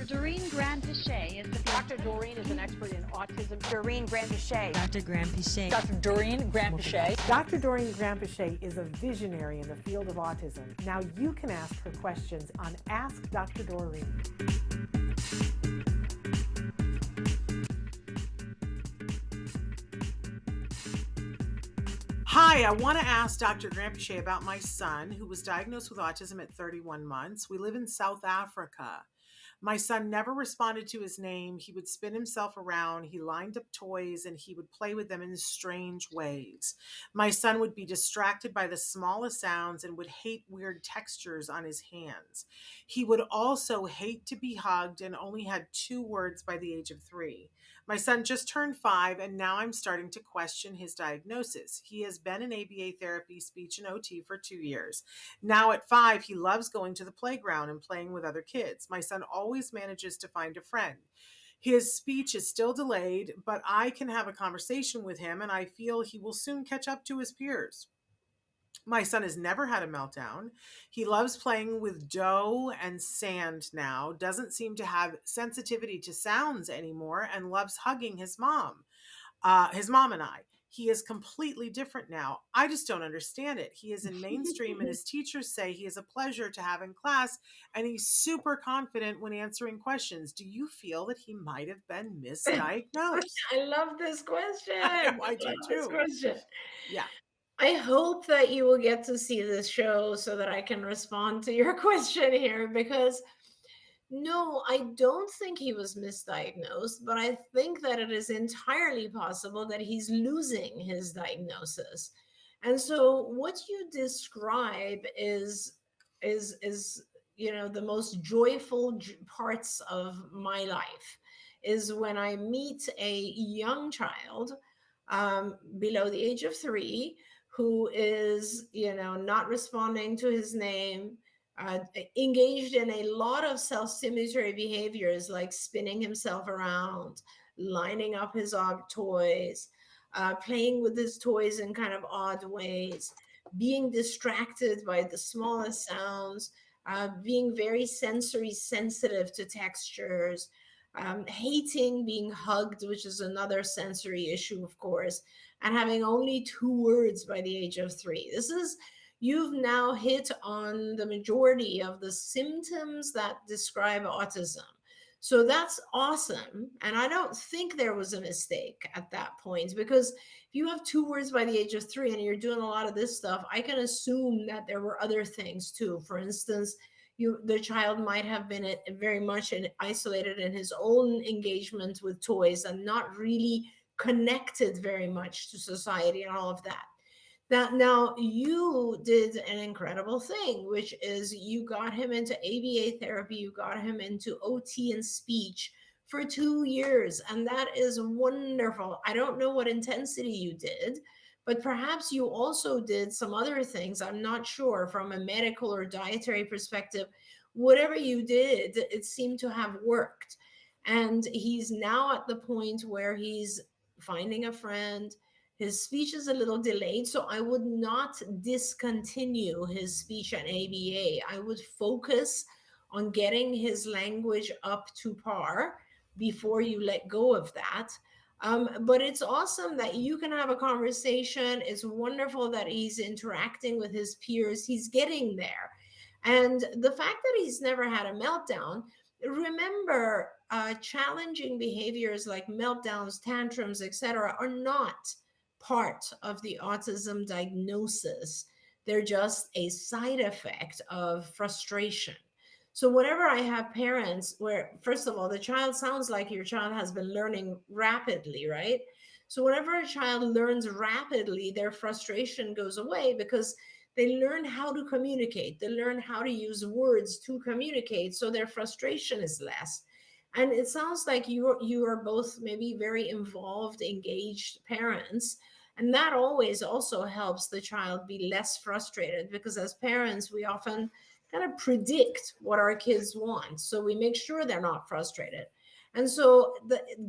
Doreen Granpeesheh is the Dr. Doreen is an expert in autism. Doreen Granpeesheh. Dr. Granpeesheh. Dr. Doreen Granpeesheh. Dr. Doreen Granpeesheh is a visionary in the field of autism. Now you can ask her questions on Ask Dr. Doreen. Hi, I want to ask Dr. Granpeesheh about my son who was diagnosed with autism at 31 months. We live in South Africa. My son never responded to his name. He would spin himself around. He lined up toys and he would play with them in strange ways. My son would be distracted by the smallest sounds and would hate weird textures on his hands. He would also hate to be hugged and only had 2 words by the age of 3. My son just turned 5 and now I'm starting to question his diagnosis. He has been in ABA therapy, speech, and OT for 2 years. Now at 5, he loves going to the playground and playing with other kids. My son always manages to find a friend. His speech is still delayed, but I can have a conversation with him and I feel he will soon catch up to his peers. My son has never had a meltdown. He loves playing with dough and sand now, doesn't seem to have sensitivity to sounds anymore, and loves hugging his mom and I. He is completely different now. I just don't understand it. He is in mainstream and his teachers say he is a pleasure to have in class and he's super confident when answering questions. Do you feel that he might have been misdiagnosed? I love this question. I do too. This question. Yeah. I hope that you will get to see this show so that I can respond to your question here, because no, I don't think he was misdiagnosed, but I think that it is entirely possible that he's losing his diagnosis. And so what you describe is the most joyful parts of my life is when I meet a young child below the age of 3 who is, not responding to his name, engaged in a lot of self-stimulatory behaviors like spinning himself around, lining up his odd toys, playing with his toys in kind of odd ways, being distracted by the smallest sounds, being very sensory sensitive to textures, hating being hugged, which is another sensory issue, of course, and having only 2 words by the age of 3. You've now hit on the majority of the symptoms that describe autism. So that's awesome. And I don't think there was a mistake at that point, because if you have 2 words by the age of 3 and you're doing a lot of this stuff, I can assume that there were other things too. For instance, the child might have been very much isolated in his own engagement with toys and not really connected very much to society and all of that. Now you did an incredible thing, which is you got him into ABA therapy, you got him into OT and speech for 2 years, and that is wonderful. I don't know what intensity you did, but perhaps you also did some other things. I'm not sure from a medical or dietary perspective. Whatever you did, it seemed to have worked. And he's now at the point where he's finding a friend. His speech is a little delayed, so I would not discontinue his speech and ABA. I would focus on getting his language up to par before you let go of that. But it's awesome that you can have a conversation. It's wonderful that he's interacting with his peers. He's getting there. And the fact that he's never had a meltdown, remember, challenging behaviors like meltdowns, tantrums, etc., are not part of the autism diagnosis. They're just a side effect of frustration. So whenever I have parents where, first of all, the child sounds like your child has been learning rapidly, right? So whenever a child learns rapidly, their frustration goes away because they learn how to communicate. They learn how to use words to communicate, so their frustration is less. And it sounds like you are both maybe very involved, engaged parents. And that always also helps the child be less frustrated, because as parents, we often kind of predict what our kids want. So we make sure they're not frustrated. And so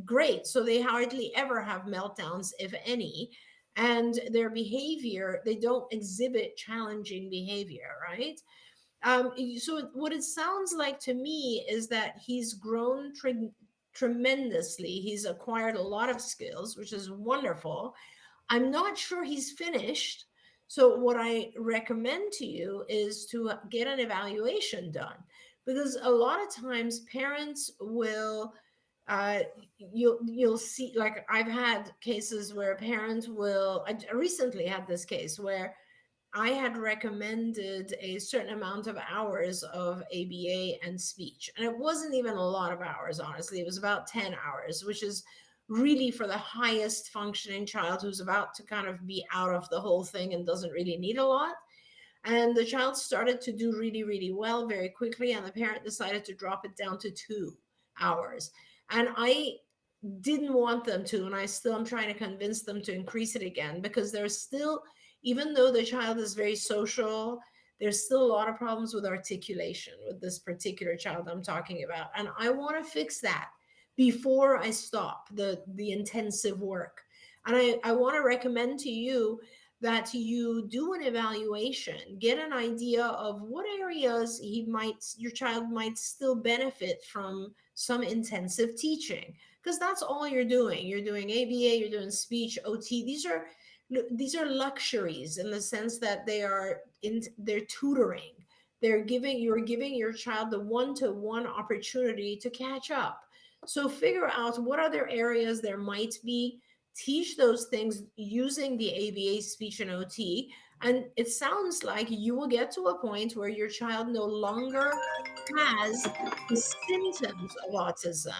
great. So they hardly ever have meltdowns, if any. And their behavior, they don't exhibit challenging behavior, right? So what it sounds like to me is that he's grown tremendously. He's acquired a lot of skills, which is wonderful. I'm not sure he's finished. So what I recommend to you is to get an evaluation done, because a lot of times parents will uh you'll see, like I've had cases where parents will, I recently had this case where I had recommended a certain amount of hours of ABA and speech. And it wasn't even a lot of hours, honestly. It was about 10 hours, which is really for the highest functioning child who's about to kind of be out of the whole thing and doesn't really need a lot. And the child started to do really, really well very quickly. And the parent decided to drop it down to 2 hours. And I didn't want them to, and I still am trying to convince them to increase it again, because there's still, even though the child is very social, there's still a lot of problems with articulation with this particular child I'm talking about, and I want to fix that before I stop the intensive work. And I want to recommend to you that you do an evaluation, get an idea of what areas your child might still benefit from some intensive teaching, because that's all you're doing. You're doing ABA, you're doing speech, OT. These are luxuries in the sense that they're tutoring. You're giving your child the one-to-one opportunity to catch up. So figure out what other areas there might be. Teach those things using the ABA, speech, and OT. And it sounds like you will get to a point where your child no longer has the symptoms of autism.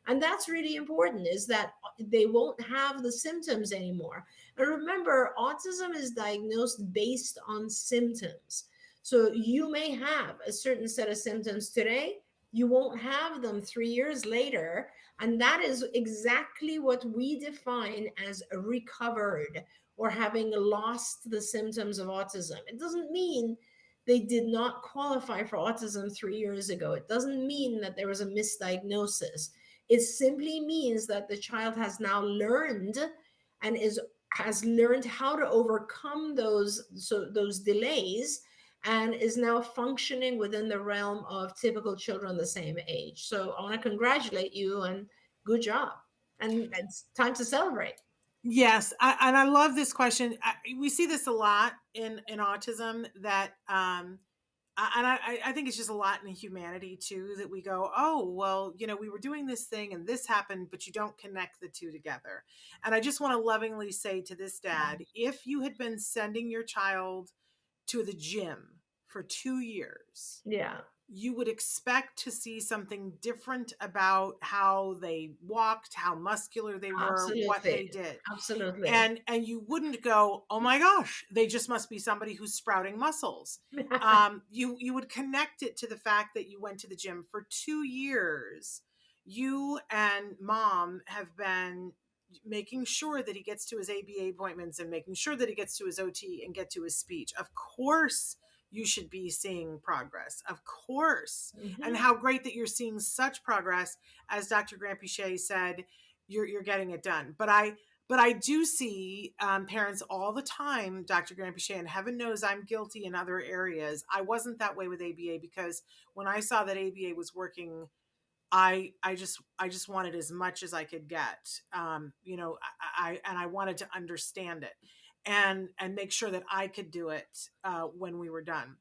And that's really important, is that they won't have the symptoms anymore. And remember, autism is diagnosed based on symptoms. So you may have a certain set of symptoms today, you won't have them 3 years later. And that is exactly what we define as recovered, or having lost the symptoms of autism. It doesn't mean they did not qualify for autism 3 years ago. It doesn't mean that there was a misdiagnosis. It simply means that the child has now learned and has learned how to overcome those delays, and is now functioning within the realm of typical children the same age. So I want to congratulate you, and good job. And it's time to celebrate. Yes, and I love this question. We see this a lot in autism, that I think it's just a lot in humanity too, that we go, oh, well, we were doing this thing and this happened, but you don't connect the two together. And I just want to lovingly say to this dad, if you had been sending your child to the gym for 2 years, Yeah, you would expect to see something different about how they walked, how muscular they were, what they did. Absolutely. And you wouldn't go, oh my gosh, they just must be somebody who's sprouting muscles. You would connect it to the fact that you went to the gym for 2 years. You and mom have been making sure that he gets to his ABA appointments, and making sure that he gets to his OT and get to his speech. Of course, you should be seeing progress, of course. Mm-hmm. And how great that you're seeing such progress. As Dr. Granpeesheh said, you're getting it done. But I do see parents all the time, Dr. Granpeesheh, and heaven knows I'm guilty in other areas. I wasn't that way with ABA, because when I saw that ABA was working, I just wanted as much as I could get. I wanted to understand it and make sure that I could do it when we were done.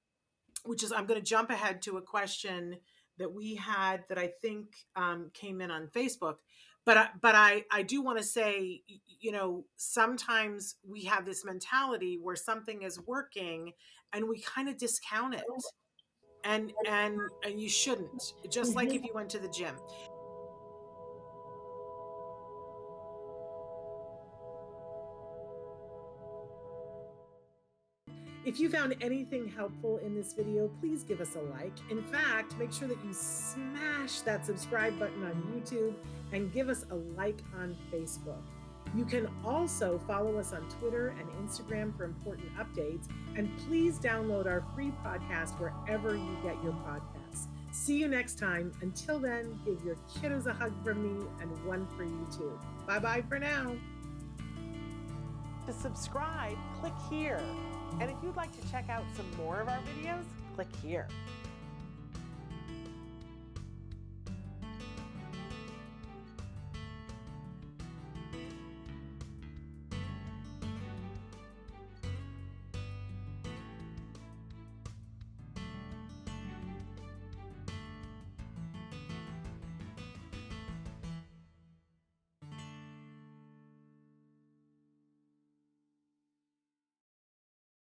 Which is, I'm going to jump ahead to a question that we had that I think came in on Facebook. But I do want to say, sometimes we have this mentality where something is working and we kind of discount it. And you shouldn't, just like if you went to the gym. If you found anything helpful in this video, please give us a like. In fact, make sure that you smash that subscribe button on YouTube and give us a like on Facebook. You can also follow us on Twitter and Instagram for important updates. And please download our free podcast wherever you get your podcasts. See you next time. Until then, give your kiddos a hug from me, and one for you too. Bye-bye for now. To subscribe, click here. And if you'd like to check out some more of our videos, click click here.